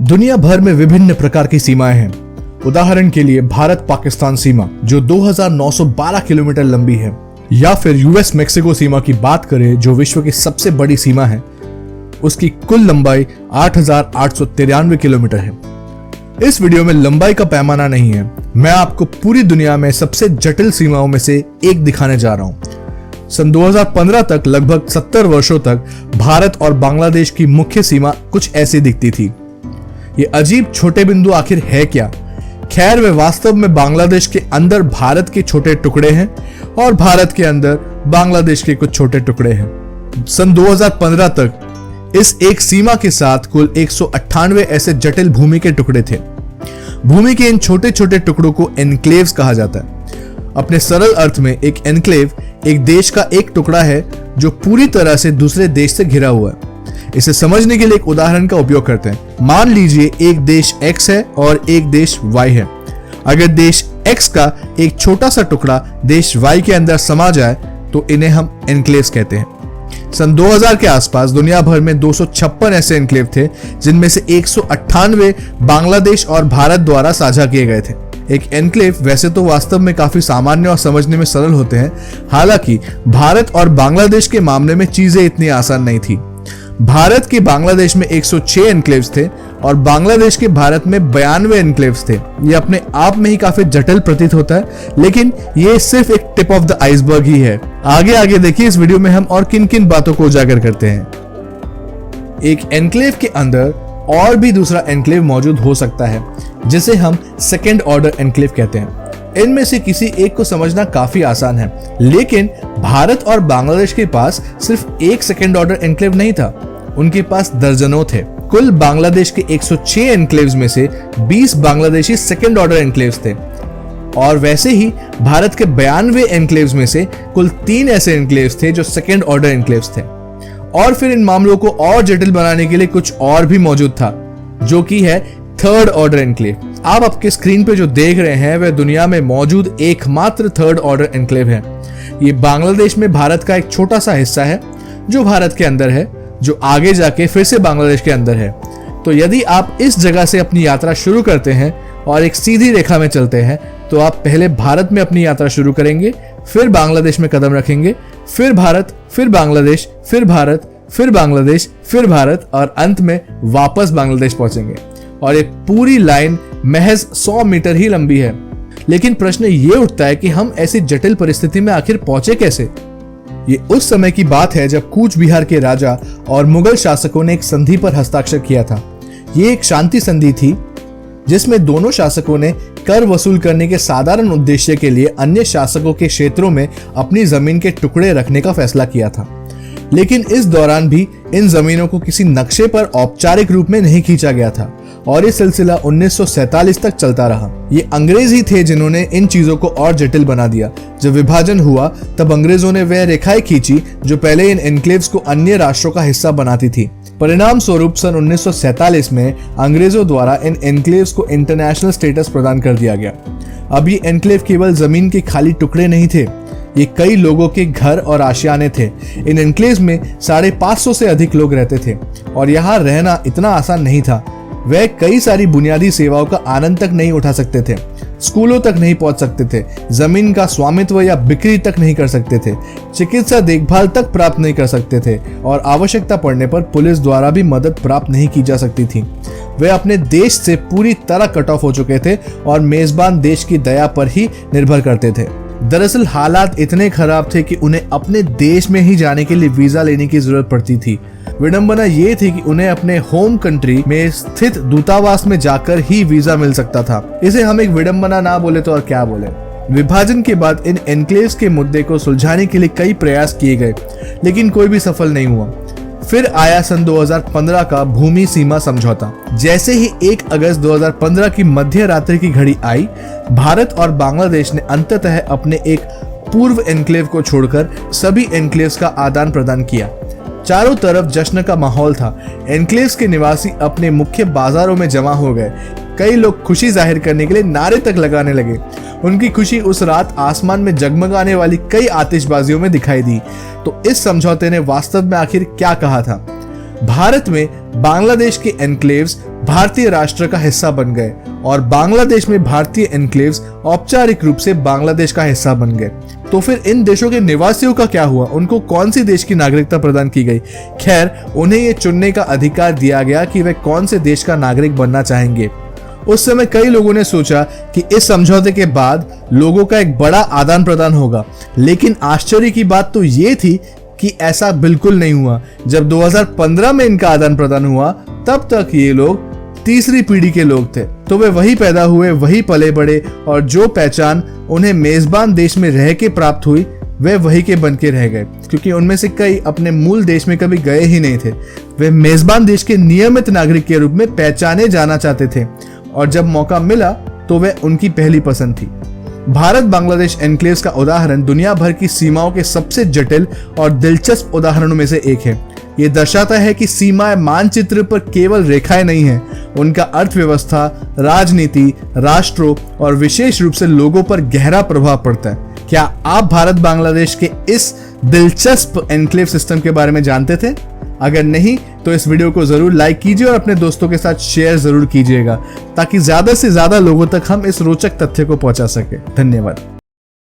दुनिया भर में विभिन्न प्रकार की सीमाएं हैं। उदाहरण के लिए भारत पाकिस्तान सीमा जो 2912 किलोमीटर लंबी है, या फिर यूएस मेक्सिको सीमा की बात करें जो विश्व की सबसे बड़ी सीमा है, उसकी कुल लंबाई 8893 किलोमीटर है। इस वीडियो में लंबाई का पैमाना नहीं है, मैं आपको पूरी दुनिया में सबसे जटिल सीमाओं में से एक दिखाने जा रहा हूं। सन 2015 तक लगभग 70 वर्षों तक भारत और बांग्लादेश की मुख्य सीमा कुछ ऐसी दिखती थी। ये अजीब छोटे बिंदु आखिर है क्या? खैर, वे वास्तव में बांग्लादेश के अंदर भारत के छोटे टुकड़े हैं और भारत के अंदर बांग्लादेश के कुछ छोटे टुकड़े हैं। सन 2015 तक इस एक सीमा के साथ कुल 198 ऐसे जटिल भूमि के टुकड़े थे। भूमि के इन छोटे छोटे टुकड़ों को एन्क्लेव्स कहा जाता है। अपने सरल अर्थ में एक एन्क्लेव एक देश का एक टुकड़ा है जो पूरी तरह से दूसरे देश से घिरा हुआ है। इसे समझने के लिए एक उदाहरण का उपयोग करते हैं। मान लीजिए एक देश X है और एक देश Y है। अगर देश X का एक छोटा सा टुकड़ा देश Y के अंदर समा जाए तो इन्हें हम एन्क्लेव्स कहते हैं। सन 2000 के आसपास दुनिया भर में 256 ऐसे एन्क्लेव थे, जिनमें से 198 बांग्लादेश और भारत द्वारा साझा किए गए थे। एक एन्क्लेव वैसे तो वास्तव में काफी सामान्य और समझने में सरल होते हैं, हालांकि भारत और बांग्लादेश के मामले में चीजें इतनी आसान नहीं थी। भारत के बांग्लादेश में 106 एन्क्लेव्स थे और बांग्लादेश के भारत में 92 एन्क्लेव्स थे। ये अपने आप में ही काफी जटिल प्रतीत होता है, लेकिन ये सिर्फ एक टिप ऑफ द आइसबर्ग ही है। आगे देखिए इस वीडियो में हम और किन किन बातों को उजागर करते हैं। एक एन्क्लेव के अंदर और भी दूसरा एन्क्लेव मौजूद हो सकता है, जिसे हम सेकेंड ऑर्डर एन्क्लेव कहते हैं। इनमें से किसी एक को समझना काफी आसान है, लेकिन भारत और बांग्लादेश के पास सिर्फ एक सेकेंड ऑर्डर एन्क्लेव नहीं था, उनके पास दर्जनों थे। कुल बांग्लादेश के 106 एन्क्लेव्स में से 20 बांग्लादेशी सेकेंड ऑर्डर एन्क्लेव्स थे, और वैसे ही भारत के 92 एन्क्लेव्स में से कुल 3 ऐसे एन्क्लेव्स थे जो सेकेंड ऑर्डर एन्क्लेव्स थे। और फिर इन मामलों को और जटिल बनाने के लिए कुछ और भी मौजूद था, जो कि है थर्ड ऑर्डर एन्क्लेव। आप आपके स्क्रीन पे जो देख रहे हैं वह दुनिया में मौजूद एकमात्र थर्ड ऑर्डर एन्क्लेव है। ये बांग्लादेश में भारत का एक छोटा सा हिस्सा है जो भारत के अंदर है, जो आगे जाके फिर से बांग्लादेश के अंदर है। तो यदि आप इस जगह से अपनी यात्रा शुरू करते हैं और एक सीधी रेखा में चलते हैं, तो आप पहले भारत में अपनी यात्रा शुरू करेंगे, फिर बांग्लादेश में कदम रखेंगे, फिर भारत, फिर बांग्लादेश, फिर भारत, फिर बांग्लादेश, फिर भारत, और अंत में वापस बांग्लादेश पहुंचेंगे। और ये पूरी लाइन महज 100 मीटर ही लंबी है। लेकिन प्रश्न ये उठता है कि हम ऐसी जटिल परिस्थिति में आखिर पहुंचे कैसे? ये उस समय की बात है जब कूच बिहार के राजा और मुगल शासकों ने एक संधि पर हस्ताक्षर किया था। ये एक शांति संधि थी जिसमें दोनों शासकों ने कर वसूल करने के साधारण उद्देश्य के लिए अन्य शासकों के क्षेत्रों में अपनी जमीन के टुकड़े रखने का फैसला किया था। लेकिन इस दौरान भी इन जमीनों को किसी नक्शे पर औपचारिक रूप में नहीं खींचा गया था, और ये सिलसिला 1947 तक चलता रहा। ये अंग्रेज ही थे जिन्होंने इन चीजों को और जटिल बना दिया। जब विभाजन हुआ तब अंग्रेजों ने वह रेखाएं खींची जो पहले इन एन्क्लेव्स को अन्य राष्ट्रों का हिस्सा बनाती थी। परिणाम स्वरूप सन 1947 में अंग्रेजों द्वारा इन एन्क्लेव्स को इंटरनेशनल स्टेटस प्रदान कर दिया गया। अब ये एन्क्लेव केवल जमीन के खाली टुकड़े नहीं थे, ये कई लोगों के घर और आशियाने थे। इन एन्क्लेव्स में 550 से अधिक लोग रहते थे, और यहाँ रहना इतना आसान नहीं था। वह कई सारी बुनियादी सेवाओं का आनंद तक नहीं उठा सकते थे, स्कूलों तक नहीं पहुंच सकते थे, जमीन का स्वामित्व या बिक्री तक नहीं कर सकते थे, चिकित्सा देखभाल तक प्राप्त नहीं कर सकते थे, और आवश्यकता पड़ने पर पुलिस द्वारा भी मदद प्राप्त नहीं की जा सकती थी। वे अपने देश से पूरी तरह कट ऑफ हो चुके थे और मेजबान देश की दया पर ही निर्भर करते थे। दरअसल हालात इतने खराब थे कि उन्हें अपने देश में ही जाने के लिए वीजा लेने की जरूरत पड़ती थी। विडंबना ये थी कि उन्हें अपने होम कंट्री में स्थित दूतावास में जाकर ही वीजा मिल सकता था। इसे हम एक विडंबना ना बोले तो और क्या बोले। विभाजन के बाद इन एन्क्लेव्स के मुद्दे को सुलझाने के लिए कई प्रयास किए गए, लेकिन कोई भी सफल नहीं हुआ। फिर आया सन 2015 का भूमि सीमा समझौता। जैसे ही 1 अगस्त 2015 की मध्य रात्रि की घड़ी आई, भारत और बांग्लादेश ने अंततः अपने एक पूर्व एन्क्लेव को छोड़कर सभी एन्क्लेव्स का आदान प्रदान किया। चारों तरफ जश्न का माहौल था। एन्क्लेव्स के निवासी अपने मुख्य बाजारों में जमा हो गए। कई लोग खुशी जाहिर करने के लिए नारे तक लगाने लगे। उनकी खुशी उस रात आसमान में जगमगाने वाली कई आतिशबाजियों में दिखाई दी। तो इस समझौते ने वास्तव में आखिर क्या कहा था? भारत में बांग्लादेश के एनक्लेव्स भारतीय राष्ट्र का हिस्सा बन गए और बांग्लादेश में भारतीय एनक्लेव्स औपचारिक रूप से बांग्लादेश का हिस्सा बन गए। तो फिर इन देशों के निवासियों का क्या हुआ? उनको कौन सी देश की नागरिकता प्रदान की गई? खैर, उन्हें ये चुनने का अधिकार दिया गया कि वे कौन से देश का नागरिक बनना चाहेंगे। उस समय कई लोगों ने सोचा कि इस समझौते के बाद लोगों का एक बड़ा आदान प्रदान होगा, लेकिन आश्चर्य की बात तो ये थी कि ऐसा बिल्कुल नहीं हुआ। जब 2015 में इनका आदान प्रदान हुआ, तब तक ये लोग तीसरी पीढ़ी के लोग थे। तो वे वही पैदा हुए, वही पले बड़े, और जो पहचान उन्हें मेजबान देश में रह के प्राप्त हुई वे वही के बन के रह गए, क्योंकि उनमें से कई अपने मूल देश में कभी गए ही नहीं थे। वे मेजबान देश के नियमित नागरिक के रूप में पहचाने जाना चाहते थे, और जब मौका मिला तो वे उनकी पहली पसंद थी। भारत बांग्लादेश एनक्लेव्स का उदाहरण दुनिया भर की सीमाओं के सबसे जटिल और दिलचस्प उदाहरणों में से एक है। ये दर्शाता है कि सीमाएं मानचित्र पर केवल रेखाएं नहीं हैं, उनका अर्थव्यवस्था, राजनीति, राष्ट्रों और विशेष रूप से लोगों पर गहरा प्रभाव पड़ता है। क्या आप भारत बांग्लादेश के इस दिलचस्प एनक्लेव सिस्टम के बारे में जानते थे? अगर नहीं तो इस वीडियो को जरूर लाइक कीजिए और अपने दोस्तों के साथ शेयर जरूर कीजिएगा, ताकि ज्यादा से ज्यादा लोगों तक हम इस रोचक तथ्य को पहुंचा सके। धन्यवाद।